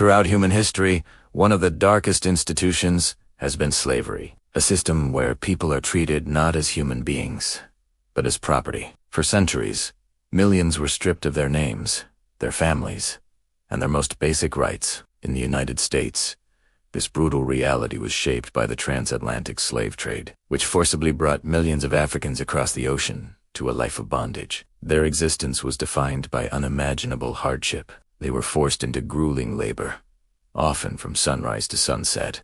Throughout human history, one of the darkest institutions has been slavery, a system where people are treated not as human beings, but as property. For centuries, millions were stripped of their names, their families, and their most basic rights. In the United States, this brutal reality was shaped by the transatlantic slave trade, which forcibly brought millions of Africans across the ocean to a life of bondage. Their existence was defined by unimaginable hardship. They were forced into grueling labor, often from sunrise to sunset,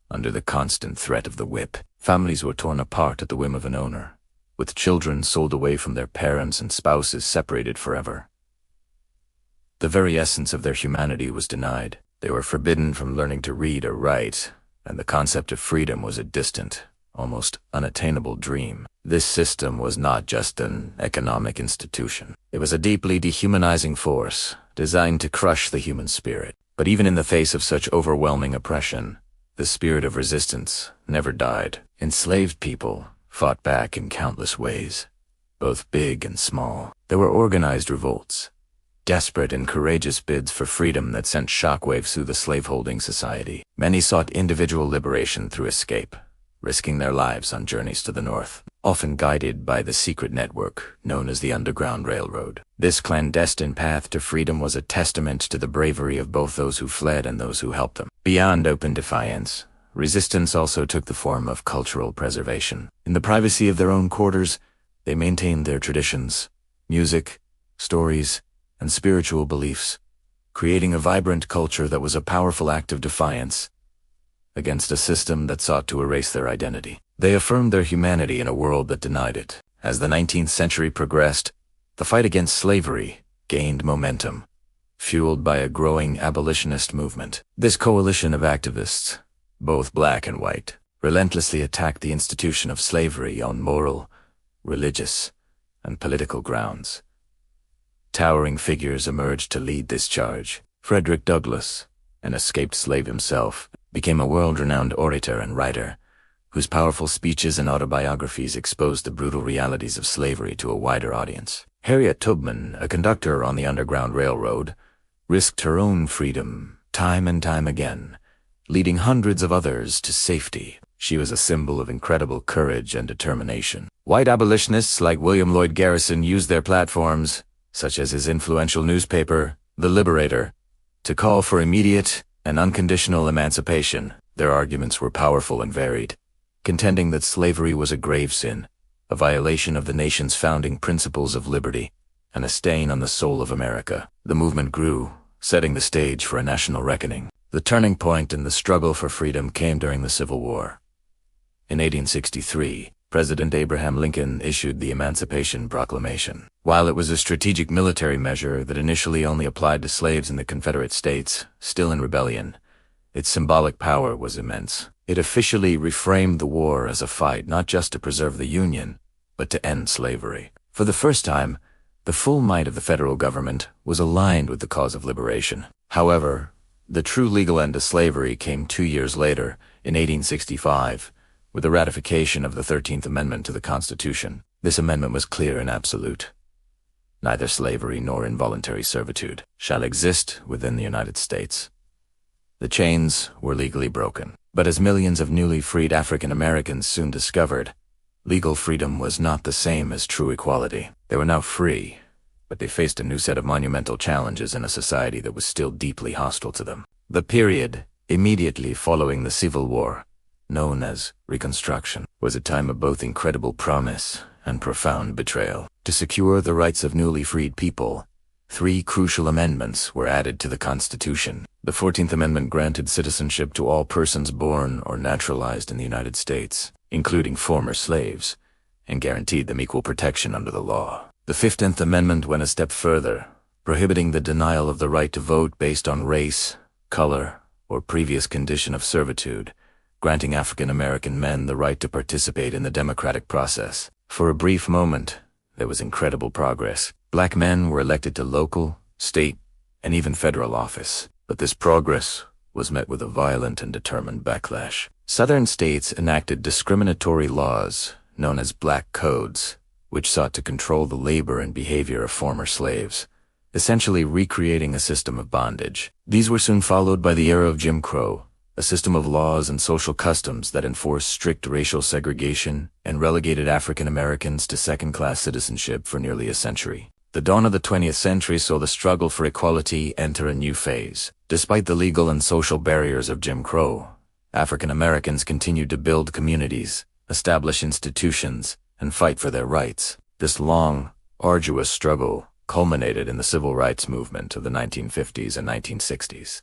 under the constant threat of the whip. Families were torn apart at the whim of an owner, with children sold away from their parents and spouses separated forever. The very essence of their humanity was denied. They were forbidden from learning to read or write, and the concept of freedom was a distant, almost unattainable dream. This system was not just an economic institution. It was a deeply dehumanizing force, designed to crush the human spirit. But even in the face of such overwhelming oppression, the spirit of resistance never died. Enslaved people fought back in countless ways, both big and small. There were organized revolts, desperate and courageous bids for freedom that sent shockwaves through the slaveholding society. Many sought individual liberation through escape, risking their lives on journeys to the north, often guided by the secret network known as the Underground Railroad. This clandestine path to freedom was a testament to the bravery of both those who fled and those who helped them. Beyond open defiance, resistance also took the form of cultural preservation. In the privacy of their own quarters, they maintained their traditions, music, stories, and spiritual beliefs, creating a vibrant culture that was a powerful act of defiance against a system that sought to erase their identity. They affirmed their humanity in a world that denied it. As the 19th century progressed, the fight against slavery gained momentum, fueled by a growing abolitionist movement. This coalition of activists, both black and white, relentlessly attacked the institution of slavery on moral, religious, and political grounds. Towering figures emerged to lead this charge. Frederick Douglass, an escaped slave himself, became a world-renowned orator and writer, whose powerful speeches and autobiographies exposed the brutal realities of slavery to a wider audience. Harriet Tubman, a conductor on the Underground Railroad, risked her own freedom time and time again, leading hundreds of others to safety. She was a symbol of incredible courage and determination. White abolitionists like William Lloyd Garrison used their platforms, such as his influential newspaper, The Liberator, to call for immediate and unconditional emancipation. Their arguments were powerful and varied, contending that slavery was a grave sin, a violation of the nation's founding principles of liberty, and a stain on the soul of America. The movement grew, setting the stage for a national reckoning. The turning point in the struggle for freedom came during the Civil War. In 1863, President Abraham Lincoln issued the Emancipation Proclamation. While it was a strategic military measure that initially only applied to slaves in the Confederate States, still in rebellion, its symbolic power was immense. It officially reframed the war as a fight not just to preserve the Union, but to end slavery. For the first time, the full might of the federal government was aligned with the cause of liberation. However, the true legal end to slavery came 2 years later, in 1865, with the ratification of the 13th Amendment to the Constitution. This amendment was clear and absolute. Neither slavery nor involuntary servitude shall exist within the United States. The chains were legally broken. But as millions of newly freed African Americans soon discovered, legal freedom was not the same as true equality. They were now free, but they faced a new set of monumental challenges in a society that was still deeply hostile to them. The period immediately following the Civil War, known as Reconstruction, was a time of both incredible promise and profound betrayal. To secure the rights of newly freed people, 3 crucial amendments were added to the Constitution. The 14th Amendment granted citizenship to all persons born or naturalized in the United States, including former slaves, and guaranteed them equal protection under the law. The 15th Amendment went a step further, prohibiting the denial of the right to vote based on race, color, or previous condition of servitude, granting African American men the right to participate in the democratic process. For a brief moment, there was incredible progress. Black men were elected to local, state, and even federal office. But this progress was met with a violent and determined backlash. Southern states enacted discriminatory laws known as black codes, which sought to control the labor and behavior of former slaves, essentially recreating a system of bondage. These were soon followed by the era of Jim Crow, a system of laws and social customs that enforced strict racial segregation and relegated African Americans to second-class citizenship for nearly a century. The dawn of the 20th century saw the struggle for equality enter a new phase. Despite the legal and social barriers of Jim Crow, African Americans continued to build communities, establish institutions, and fight for their rights. This long, arduous struggle culminated in the civil rights movement of the 1950s and 1960s.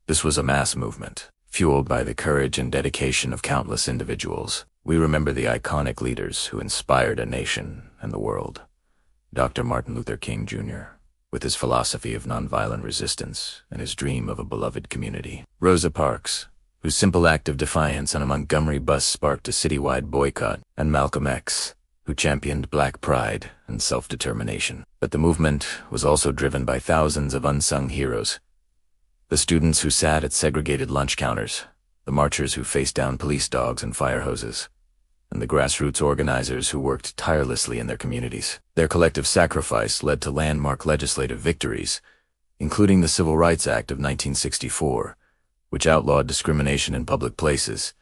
This was a mass movement, fueled by the courage and dedication of countless individuals. We remember the iconic leaders who inspired a nation and the world. Dr. Martin Luther King, Jr., with his philosophy of nonviolent resistance and his dream of a beloved community. Rosa Parks, whose simple act of defiance on a Montgomery bus sparked a citywide boycott, and Malcolm X, who championed black pride and self-determination. But the movement was also driven by thousands of unsung heroes. The students who sat at segregated lunch counters, the marchers who faced down police dogs and fire hoses, and the grassroots organizers who worked tirelessly in their communities. Their collective sacrifice led to landmark legislative victories, including the Civil Rights Act of 1964, which outlawed discrimination in public places,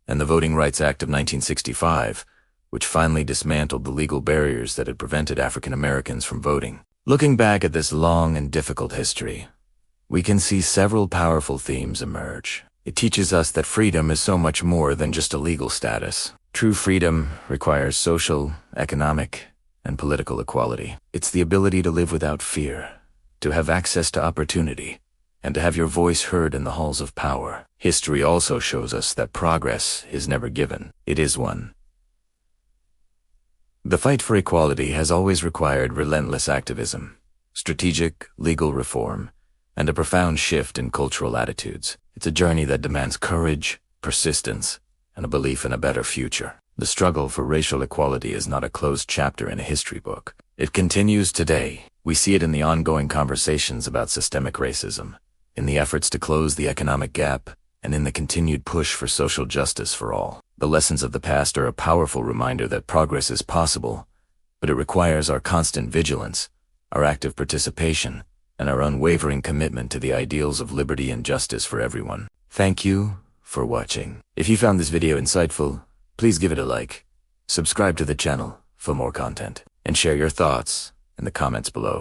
and the Voting Rights Act of 1965, which finally dismantled the legal barriers that had prevented African Americans from voting. Looking back at this long and difficult history, we can see several powerful themes emerge. It teaches us that freedom is so much more than just a legal status. True freedom requires social, economic, and political equality. It's the ability to live without fear, to have access to opportunity, and to have your voice heard in the halls of power. History also shows us that progress is never given. It is won. The fight for equality has always required relentless activism, strategic legal reform, and a profound shift in cultural attitudes. It's a journey that demands courage, persistence, and a belief in a better future. The struggle for racial equality is not a closed chapter in a history book. It continues today. We see it in the ongoing conversations about systemic racism, in the efforts to close the economic gap, and in the continued push for social justice for all. The lessons of the past are a powerful reminder that progress is possible, but it requires our constant vigilance, our active participation, and our unwavering commitment to the ideals of liberty and justice for everyone. Thank you for watching. If you found this video insightful, please give it a like, subscribe to the channel for more content, and share your thoughts in the comments below.